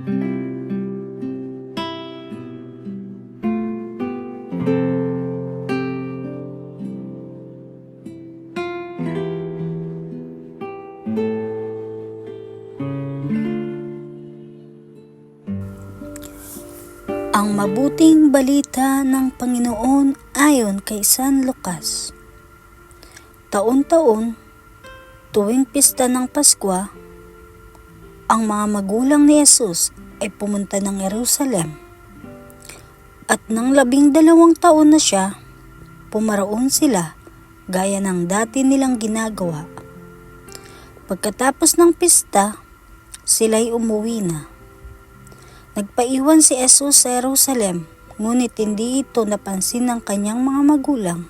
Ang mabuting balita ng Panginoon ayon kay San Lucas. Taon-taon, tuwing pista ng Paskwa, ang mga magulang ni Jesus ay pumunta ng Jerusalem. At nang 12 taon na siya, pumaraon sila gaya ng dati nilang ginagawa. Pagkatapos ng pista, sila'y umuwi na. Nagpaiwan si Jesus sa Jerusalem, ngunit hindi ito napansin ng kanyang mga magulang.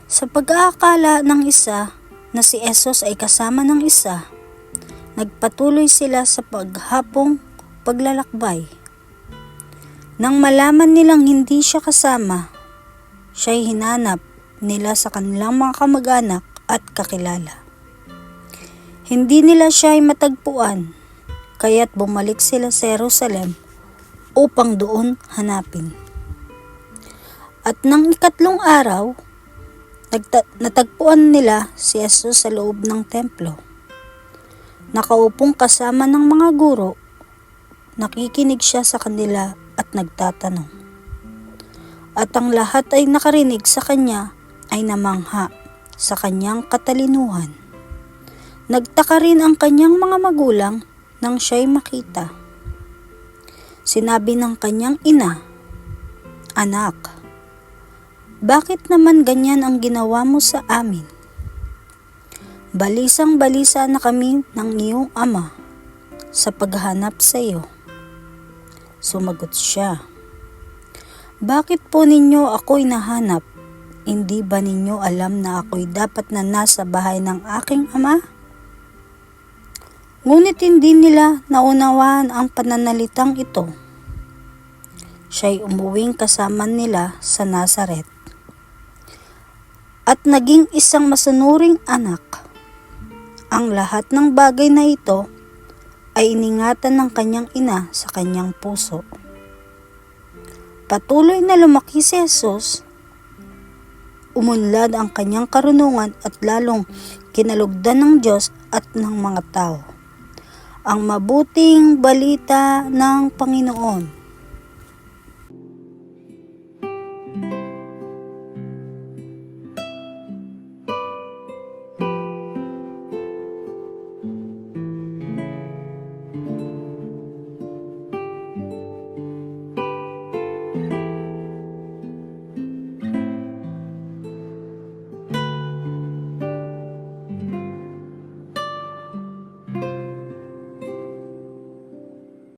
Sa pag-aakala ng isa na si Jesus ay kasama ng isa, nagpatuloy sila sa paghapong paglalakbay. Nang malaman nilang hindi siya kasama, siya'y hinanap nila sa kanilang mga kamag-anak at kakilala. Hindi nila siya ay matagpuan, kaya't bumalik sila sa Jerusalem upang doon hanapin. At nang 3 araw, natagpuan nila si Jesus sa loob ng templo. Nakaupong kasama ng mga guro, nakikinig siya sa kanila at nagtatanong. At ang lahat ay nakarinig sa kanya ay namangha sa kanyang katalinuhan. Nagtaka rin ang kanyang mga magulang nang siya'y makita. Sinabi ng kanyang ina, "Anak, bakit naman ganyan ang ginawa mo sa amin? Balisang-balisa na kami ng iyong ama sa paghahanap sa iyo." Sumagot siya, "Bakit po ninyo ako'y nahanap? Hindi ba ninyo alam na ako'y dapat na nasa bahay ng aking ama?" Ngunit hindi nila naunawaan ang pananalitang ito. Siya'y umuwing kasama nila sa Nazaret at naging isang masunuring anak. Ang lahat ng bagay na ito ay iningatan ng kanyang ina sa kanyang puso. Patuloy na lumaki si Jesus. Umunlad ang kanyang karunungan at lalong kinalugdan ng Diyos at ng mga tao. Ang mabuting balita ng Panginoon.